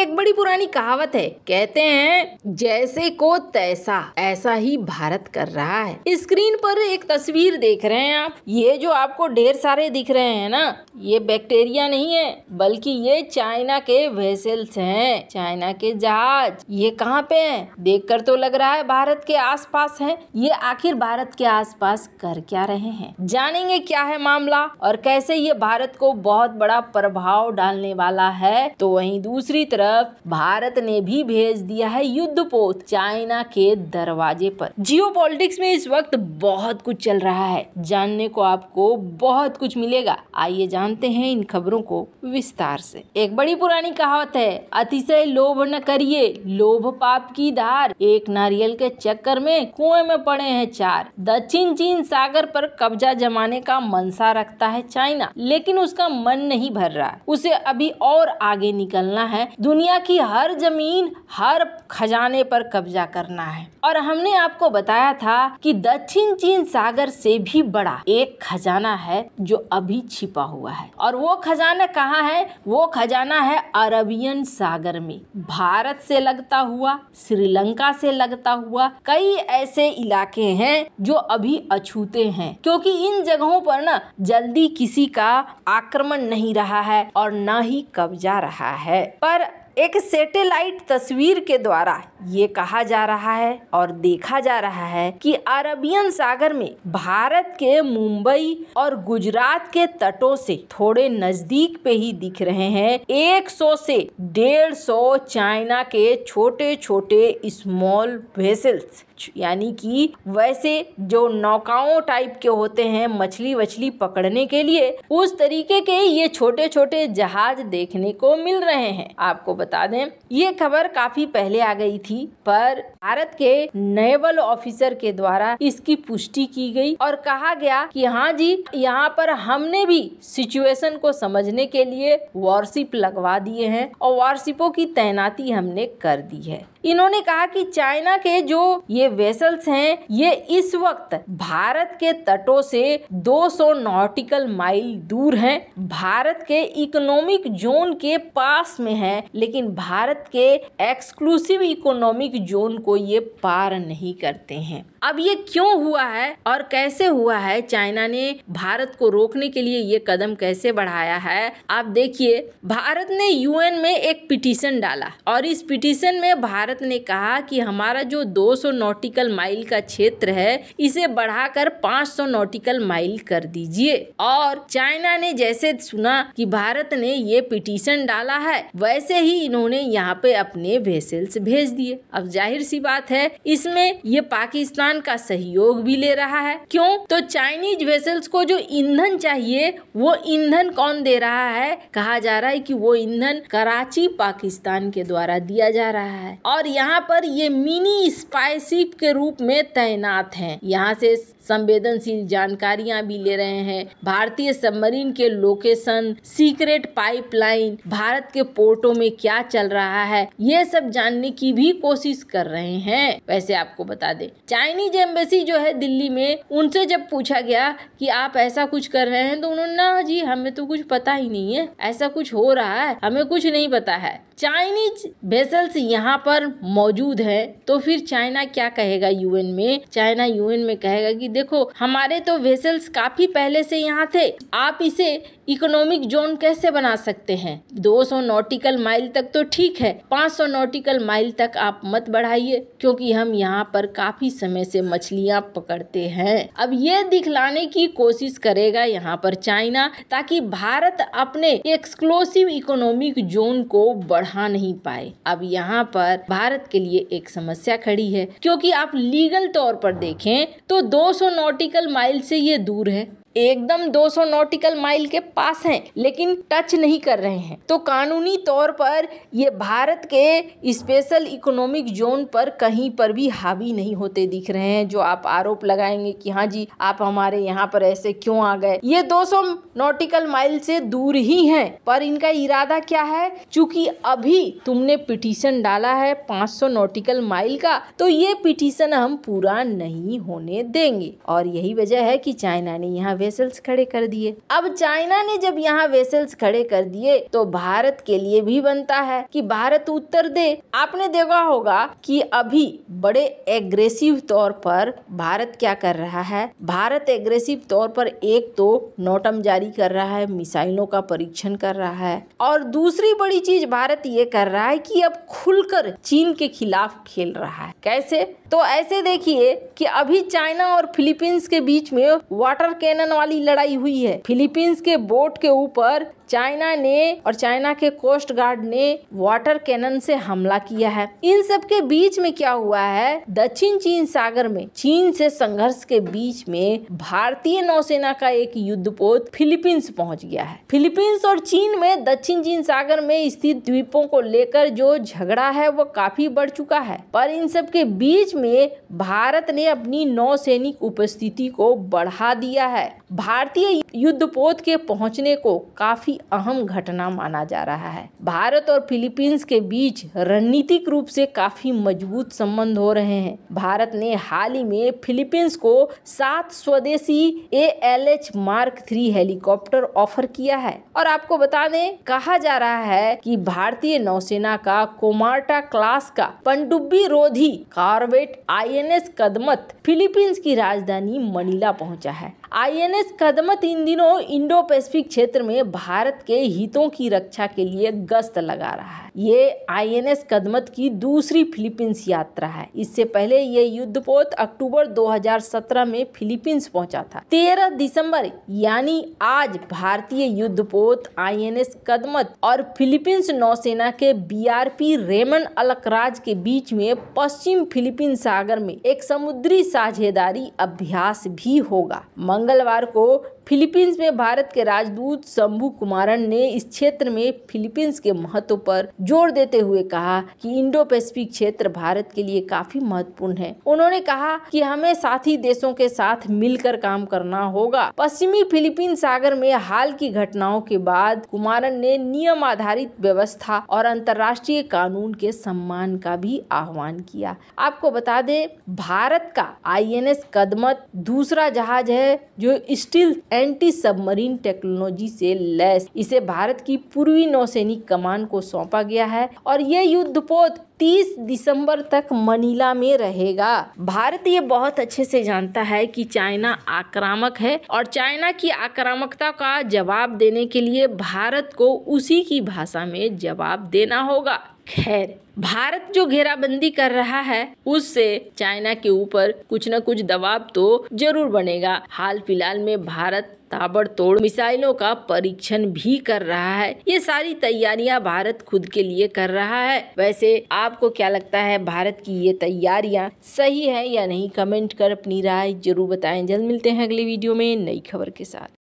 एक बड़ी पुरानी कहावत है, कहते हैं जैसे को तैसा, ऐसा ही भारत कर रहा है। स्क्रीन पर एक तस्वीर देख रहे हैं आप, ये जो आपको ढेर सारे दिख रहे हैं ना, ये बैक्टीरिया नहीं है, बल्कि ये चाइना के वेसल्स हैं, चाइना के जहाज। ये कहाँ पे हैं? देखकर तो लग रहा है भारत के आसपास हैं। ये आखिर भारत के आसपास कर क्या रहे हैं? जानेंगे क्या है मामला और कैसे ये भारत को बहुत बड़ा प्रभाव डालने वाला है। तो वहीं दूसरी तरफ भारत ने भी भेज दिया है युद्धपोत चाइना के दरवाजे पर। जियोपॉलिटिक्स में इस वक्त बहुत कुछ चल रहा है, जानने को आपको बहुत कुछ मिलेगा। आइए जानते हैं इन खबरों को विस्तार से। एक बड़ी पुरानी कहावत है, अतिशय लोभ न करिए, लोभ पाप की धार। एक नारियल के चक्कर में कुएं में पड़े हैं चार। दक्षिण चीन सागर पर कब्जा जमाने का मनसा रखता है चाइना, लेकिन उसका मन नहीं भर रहा। उसे अभी और आगे निकलना है, दुनिया की हर जमीन, हर खजाने पर कब्जा करना है। और हमने आपको बताया था कि दक्षिण चीन सागर से भी बड़ा एक खजाना है जो अभी छिपा हुआ है। और वो खजाना कहाँ है? वो खजाना है अरबियन सागर में। भारत से लगता हुआ, श्रीलंका से लगता हुआ कई ऐसे इलाके हैं जो अभी अछूते हैं, क्योंकि इन जगहों पर ना जल्दी किसी का आक्रमण नहीं रहा है और न ही कब्जा रहा है। पर एक सैटेलाइट तस्वीर के द्वारा ये कहा जा रहा है और देखा जा रहा है कि अरबियन सागर में भारत के मुंबई और गुजरात के तटों से थोड़े नजदीक पे ही दिख रहे हैं 100 से 150 चाइना के छोटे छोटे स्मॉल वेसल्स, यानी कि वैसे जो नौकाओं टाइप के होते हैं मछली वछली पकड़ने के लिए, उस तरीके के ये छोटे छोटे जहाज देखने को मिल रहे हैं। आपको बता दें ये खबर काफी पहले आ गई थी, पर भारत के नेवल ऑफिसर के द्वारा इसकी पुष्टि की गई और कहा गया कि हाँ जी, यहाँ पर हमने भी सिचुएशन को समझने के लिए वॉरशिप लगवा दिए हैं और वॉरशिपों की तैनाती हमने कर दी है। इन्होंने कहा कि चाइना के जो ये वेसल्स हैं ये इस वक्त भारत के तटों से 200 नॉटिकल माइल दूर हैं, भारत के इकोनॉमिक जोन के पास में है, लेकिन भारत के एक्सक्लूसिव इकोनॉमिक जोन को ये पार नहीं करते हैं। अब ये क्यों हुआ है और कैसे हुआ है? चाइना ने भारत को रोकने के लिए ये कदम कैसे बढ़ाया है? आप देखिए, भारत ने यूएन में एक पिटीशन डाला और इस पिटीशन में भारत ने कहा कि हमारा जो 200 नॉटिकल माइल का क्षेत्र है इसे बढ़ाकर 500 नॉटिकल माइल कर दीजिए। और चाइना ने जैसे सुना कि भारत ने ये पिटीशन डाला है, वैसे ही इन्होंने यहाँ पे अपने वेसल्स भेज दिए। अब जाहिर सी बात है इसमें ये पाकिस्तान का सहयोग भी ले रहा है। क्यों? तो चाइनीज वेसल्स को जो ईंधन चाहिए वो ईंधन कौन दे रहा है? कहा जा रहा है कि वो ईंधन कराची पाकिस्तान के द्वारा दिया जा रहा है और यहाँ पर ये मिनी स्पाई शिप के रूप में तैनात हैं। यहाँ से संवेदनशील जानकारियां भी ले रहे हैं, भारतीय सबमरीन के लोकेशन, सीक्रेट पाइपलाइन, भारत के पोर्टों में क्या चल रहा है, ये सब जानने की भी कोशिश कर रहे हैं। वैसे आपको बता दें चाइनीज एम्बेसी जो है दिल्ली में, उनसे जब पूछा गया कि आप ऐसा कुछ कर रहे हैं तो उन्होंने ना जी हमें तो कुछ पता ही नहीं है, ऐसा कुछ हो रहा है, हमें कुछ नहीं पता है। चाइनीज वेसल्स यहाँ पर मौजूद है तो फिर चाइना क्या कहेगा यूएन में? चाइना यूएन में कहेगा कि देखो हमारे तो वेसल्स काफी पहले से यहाँ थे, आप इसे इकोनॉमिक जोन कैसे बना सकते हैं? 200 नॉटिकल माइल तक तो ठीक है, 500 नॉटिकल माइल तक आप मत बढ़ाइए, क्योंकि हम यहाँ पर काफी समय से मछलियाँ पकड़ते हैं। अब ये दिखलाने की कोशिश करेगा यहाँ पर चाइना, ताकि भारत अपने एक्सक्लूसिव इकोनॉमिक जोन को बढ़ा नहीं पाए। अब यहाँ पर भारत के लिए एक समस्या खड़ी है, क्योंकि आप लीगल तौर पर देखें तो 200 नॉटिकल माइल से ये दूर है, एकदम 200 नॉटिकल माइल के पास हैं, लेकिन टच नहीं कर रहे हैं। तो कानूनी तौर पर ये भारत के स्पेशल इकोनॉमिक जोन पर कहीं पर भी हावी नहीं होते दिख रहे हैं। जो आप आरोप लगाएंगे कि हाँ जी आप हमारे यहाँ पर ऐसे क्यों आ गए, ये 200 नॉटिकल माइल से दूर ही हैं। पर इनका इरादा क्या है? चूंकि अभी तुमने पिटीशन डाला है 500 नॉटिकल माइल का, तो ये पिटीशन हम पूरा नहीं होने देंगे। और यही वजह है कि चाइना ने यहाँ वेसल्स खड़े कर दिए। अब चाइना ने जब यहाँ वेसल्स खड़े कर दिए तो भारत के लिए भी बनता है कि भारत उत्तर दे। आपने देखा होगा कि अभी बड़े एग्रेसिव तौर पर भारत क्या कर रहा है, भारत एग्रेसिव तौर पर एक तो नोटम जारी कर रहा है, मिसाइलों का परीक्षण कर रहा है, और दूसरी बड़ी चीज भारत ये कर रहा है कि अब खुलकर चीन के खिलाफ खेल रहा है। कैसे? तो ऐसे देखिए कि अभी चाइना और फिलीपींस के बीच में वाटर कैनन वाली लड़ाई हुई है। फिलीपींस के बोट के ऊपर चाइना ने और चाइना के कोस्ट गार्ड ने वाटर कैनन से हमला किया है। इन सब के बीच में क्या हुआ है, दक्षिण चीन सागर में चीन से संघर्ष के बीच में भारतीय नौसेना का एक युद्धपोत फिलीपींस पहुंच गया है। फिलीपींस और चीन में दक्षिण चीन सागर में स्थित द्वीपों को लेकर जो झगड़ा है वो काफी बढ़ चुका है, पर इन सब के बीच में भारत ने अपनी नौसैनिक उपस्थिति को बढ़ा दिया है। भारतीय युद्धपोत के पहुंचने को काफी अहम घटना माना जा रहा है। भारत और फिलीपींस के बीच रणनीतिक रूप से काफी मजबूत संबंध हो रहे हैं। भारत ने हाल ही में फिलीपींस को 7 स्वदेशी ALH Mark III helicopter offer किया है। और आपको बता दें, कहा जा रहा है कि भारतीय नौसेना का कोमार्टा क्लास का पनडुब्बी रोधी कॉर्वेट INS कदमत फिलीपींस की राजधानी मनीला पहुंचा है। INS कदमत इन दिनों इंडो पैसिफिक क्षेत्र में भारत के हितों की रक्षा के लिए गश्त लगा रहा है। ये INS कदमत की दूसरी फिलीपींस यात्रा है। इससे पहले ये युद्धपोत अक्टूबर 2017 में फिलीपींस पहुंचा था। 13 दिसंबर यानी आज भारतीय युद्धपोत INS कदमत और फिलीपींस नौसेना के BRP रेमन अलकराज के बीच में पश्चिम फिलीपीन सागर में एक समुद्री साझेदारी अभ्यास भी होगा। मंगलवार को फिलीपींस में भारत के राजदूत शंभू कुमारन ने इस क्षेत्र में फिलीपींस के महत्व पर जोर देते हुए कहा कि इंडो पैसिफिक क्षेत्र भारत के लिए काफी महत्वपूर्ण है। उन्होंने कहा कि हमें साथी देशों के साथ मिलकर काम करना होगा। पश्चिमी फिलीपीन सागर में हाल की घटनाओं के बाद कुमारन ने नियम आधारित व्यवस्था और अंतर्राष्ट्रीय कानून के सम्मान का भी आह्वान किया। आपको बता दें, भारत का INS कदमत दूसरा जहाज है जो स्टील एंटी सबमरीन टेक्नोलॉजी से लैस। इसे भारत की पूर्वी नौसैनिक कमान को सौंपा गया है और यह युद्धपोत 30 दिसंबर तक मनीला में रहेगा। भारत ये बहुत अच्छे से जानता है कि चाइना आक्रामक है और चाइना की आक्रामकता का जवाब देने के लिए भारत को उसी की भाषा में जवाब देना होगा। खैर, भारत जो घेराबंदी कर रहा है उससे चाइना के ऊपर कुछ न कुछ दबाव तो जरूर बनेगा। हाल फिलहाल में भारत ताबड़तोड़ मिसाइलों का परीक्षण भी कर रहा है। ये सारी तैयारियां भारत खुद के लिए कर रहा है। वैसे आपको क्या लगता है, भारत की ये तैयारियां सही है या नहीं? कमेंट कर अपनी राय जरूर बताएं। जल्द मिलते हैं अगली वीडियो में नई खबर के साथ।